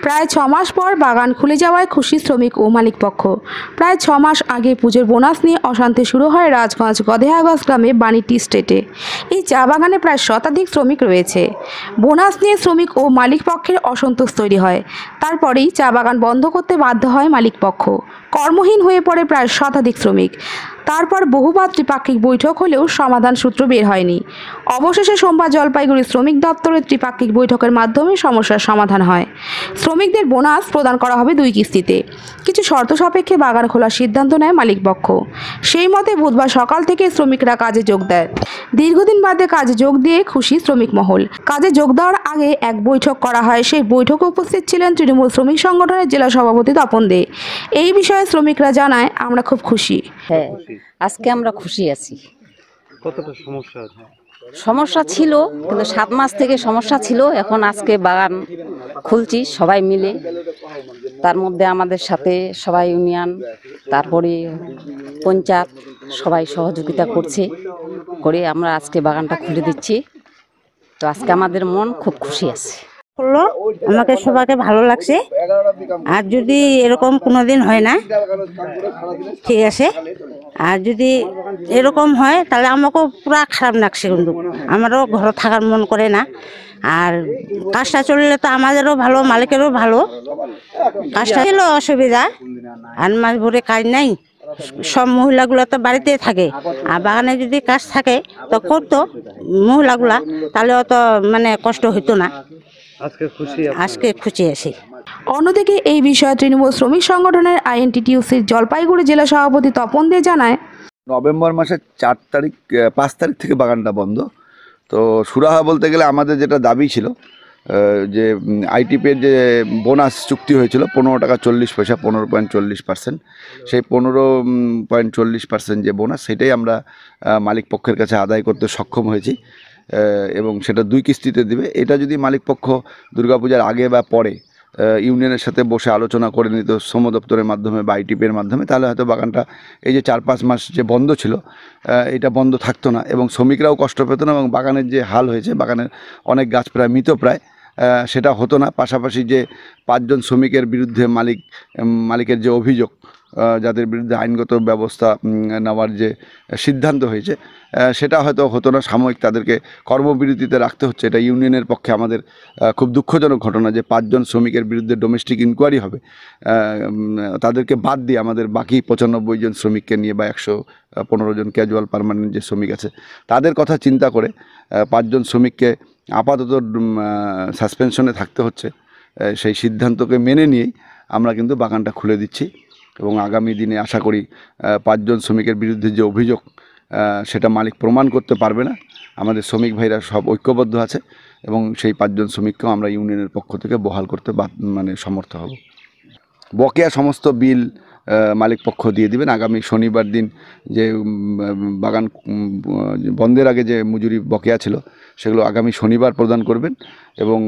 প্রায় 6 মাস পর বাগান খুলে যাওয়ায় খুশি শ্রমিক ও মালিক পক্ষ। প্রায় 6 মাস আগে পুজোর বোনাস নিয়ে অশান্তি শুরু হয় রাজগঞ্জ গধেয়াগঞ্জ গ্রামে বাণী টি স্টেটে। এই চা বাগানে প্রায় শতাধিক শ্রমিক রয়েছে। বোনাস নিয়ে শ্রমিক ও মালিক পক্ষের অসন্তোষ তৈরি হয়। তারপরেই চা বাগান বন্ধ করতে বাধ্য হয় মালিক পক্ষ। কর্মহীন হয়ে পড়ে প্রায় শতাধিক শ্রমিক। তারপর বহুবার ত্রিপাক্ষিক বৈঠক হলেও সমাধান সূত্র বের হয়নি। অবশেষে সোমবার জলপাইগুড়ি শ্রমিক দপ্তরের ত্রিপাক্ষিক বৈঠকের মাধ্যমে সমস্যার সমাধান হয়। শ্রমিকদের বোনাস প্রদান করা হবে 2 কিস্তিতে। কিছু শর্ত সাপেক্ষে বাগান খোলার সিদ্ধান্ত নেয় মালিকপক্ষ। সেই মতে বুধবার সকাল থেকে শ্রমিকরা কাজে যোগ দেয়। দীর্ঘদিন বাদে কাজে যোগ দিয়ে খুশি শ্রমিক মহল। কাজে যোগ দেওয়ার আগে এক বৈঠক করা হয়। সেই বৈঠকে উপস্থিত ছিলেন তৃণমূল শ্রমিক সংগঠনের জেলা সভাপতি তপন দে। এই বিষয়ে শ্রমিকরা জানায়, আমরা খুব খুশি। হ্যাঁ, আজকে আমরা খুশি আছি। কতটা সমস্যা আছে? সমস্যা ছিল, কিন্তু 7 মাস থেকে সমস্যা ছিল। এখন আজকে বাগান খুলছি সবাই মিলে। তার মধ্যে আমাদের সাথে সবাই ইউনিয়ন, তারপরে পঞ্চায়েত সবাই সহযোগিতা করে আমরা আজকে বাগানটা খুলে দিচ্ছি। তো আজকে আমাদের মন খুব খুশি আছে। করলো আমাকে সবাইকে ভালো লাগছে। আর যদি এরকম কোনোদিন হয় না, ঠিক আছে, আর যদি এরকম হয় তাহলে আমাকেও পুরা খারাপ লাগছে, কিন্তু আমারও ঘরে থাকার মন করে না। আর কাজটা চললে তো আমাদেরও ভালো, মালিকেরও ভালো। কাজটা ছিল অসুবিধা, আর মাস ভরে কাজ নাই, সব মহিলাগুলো তো বাড়িতে থাকে। আর বাগানে যদি কাজ থাকে তো করতো মহিলাগুলা, তাহলে অত কষ্ট হইতো না। আজকে খুশি আছি। অন্যদিকে এই বিষয়ে তৃণমূল শ্রমিক সংগঠনের আইএনটিটিইউসির জলপাইগুড়ি জেলা সভাপতি তপন দে জানায়, নভেম্বর মাসের 5 তারিখ থেকে বাগানটা বন্ধ। তো সুরাহা বলতে গেলে আমাদের যেটা দাবি ছিল, যে আইটিপির যে বোনাস চুক্তি হয়েছিল 15 টাকা 40 পয়সা, 15.40%, সেই 15.40% যে বোনাস, সেটাই আমরা মালিক পক্ষের কাছে আদায় করতে সক্ষম হয়েছি, এবং সেটা 2 কিস্তিতে দিবে। এটা যদি মালিক পক্ষ দুর্গাপূজার আগে বা পরে ইউনিয়নের সাথে বসে আলোচনা করে নিত শ্রম দপ্তরের মাধ্যমে বা আইটিপির মাধ্যমে, তাহলে হয়তো বাগানটা এই যে 4-5 মাস যে বন্ধ ছিল, এটা বন্ধ থাকতো না, এবং শ্রমিকরাও কষ্ট পেত না, এবং বাগানের যে হাল হয়েছে, বাগানের অনেক গাছ প্রায় মৃত প্রায়, সেটা হতো না। পাশাপাশি যে 5 জন শ্রমিকের বিরুদ্ধে মালিকের যে অভিযোগ, যাদের বিরুদ্ধে আইনগত ব্যবস্থা নেওয়ার যে সিদ্ধান্ত হয়েছে, সেটা হয়তো হতো না। সাময়িক তাদেরকে কর্মবিরতিতে রাখতে হচ্ছে। এটা ইউনিয়নের পক্ষে আমাদের খুব দুঃখজনক ঘটনা যে 5 জন শ্রমিকের বিরুদ্ধে ডোমেস্টিক ইনকোয়ারি হবে, তাদেরকে বাদ দিয়ে আমাদের বাকি 95 জন শ্রমিককে নিয়ে বা 115 জন ক্যাজুয়াল পার্মানেন্ট যে শ্রমিক আছে, তাদের কথা চিন্তা করে 5 জন শ্রমিককে আপাতত সাসপেনশনে থাকতে হচ্ছে। সেই সিদ্ধান্তকে মেনে নিয়েই আমরা কিন্তু বাগানটা খুলে দিচ্ছি, এবং আগামী দিনে আশা করি 5 জন শ্রমিকের বিরুদ্ধে যে অভিযোগ, সেটা মালিক প্রমাণ করতে পারবে না। আমাদের শ্রমিক ভাইরা সব ঐক্যবদ্ধ আছে, এবং সেই 5 জন শ্রমিককেও আমরা ইউনিয়নের পক্ষ থেকে বহাল করতে সমর্থ হব। বকেয়া সমস্ত বিল মালিক পক্ষ দিয়ে দিবেন। আগামী শনিবার দিন যে বাগান বন্ধের আগে যে মজুরি বকেয়া ছিল, সেগুলো আগামী শনিবার প্রদান করবেন। এবং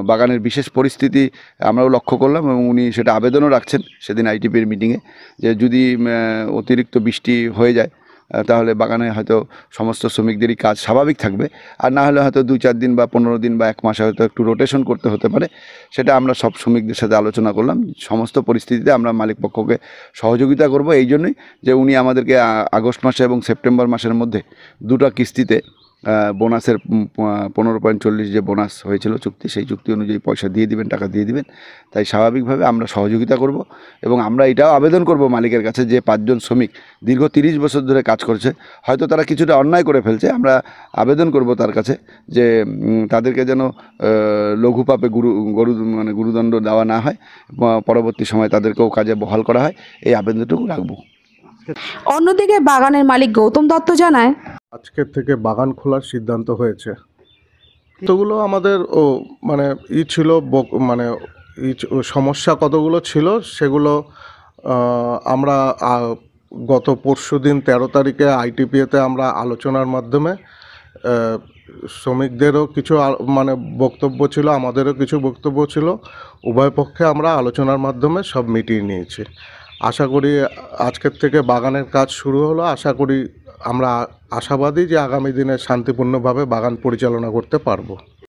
বাগানের বিশেষ পরিস্থিতি আমরাও লক্ষ্য করলাম, এবং উনি সেটা আবেদনও রাখছেন সেদিন আইটিপির মিটিংয়ে, যে যদি অতিরিক্ত বৃষ্টি হয়ে যায়, তাহলে বাগানে হয়তো সমস্ত শ্রমিকদেরই কাজ স্বাভাবিক থাকবে, আর না হলে হয়তো 2-4 দিন বা 15 দিন বা 1 মাসে হয়তো একটু রোটেশন করতে হতে পারে। সেটা আমরা সব শ্রমিকদের সাথে আলোচনা করলাম। সমস্ত পরিস্থিতিতে আমরা মালিক পক্ষকে সহযোগিতা করব, এই জন্যই যে উনি আমাদেরকে আগস্ট মাসে এবং সেপ্টেম্বর মাসের মধ্যে 2টা কিস্তিতে বোনাসের 15.40 যে বোনাস হয়েছিল চুক্তি, সেই চুক্তি অনুযায়ী পয়সা দিয়ে দিবেন, টাকা দিয়ে দিবেন। তাই স্বাভাবিকভাবে আমরা সহযোগিতা করব, এবং আমরা এটাও আবেদন করব মালিকের কাছে যে 5 জন শ্রমিক দীর্ঘ 30 বছর ধরে কাজ করছে, হয়তো তারা কিছুটা অন্যায় করে ফেলছে। আমরা আবেদন করব তার কাছে যে তাদেরকে যেন লঘু পাপে গুরুদণ্ড দেওয়া না হয়, পরবর্তী সময় তাদেরকেও কাজে বহাল করা হয়, এই আবেদনটুকু রাখবো। অন্যদিকে বাগানের মালিক গৌতম দত্ত জানায়, আজকের থেকে বাগান খোলার সিদ্ধান্ত হয়েছে। কতগুলো আমাদের ছিল, সমস্যা কতগুলো ছিল, সেগুলো আমরা গত পরশুদিন 13 তারিখে আইটিপিএতে আমরা আলোচনার মাধ্যমে শ্রমিকদেরও কিছু বক্তব্য ছিল, আমাদেরও কিছু বক্তব্য ছিল, উভয় পক্ষে আমরা আলোচনার মাধ্যমে সব মিটিয়ে নিয়েছি। আশা করি আজকের থেকে বাগানের কাজ শুরু হলো। আশা করি আমরা আশাবাদী যে আগামী দিনে শান্তিপূর্ণভাবে বাগান পরিচালনা করতে পারবো।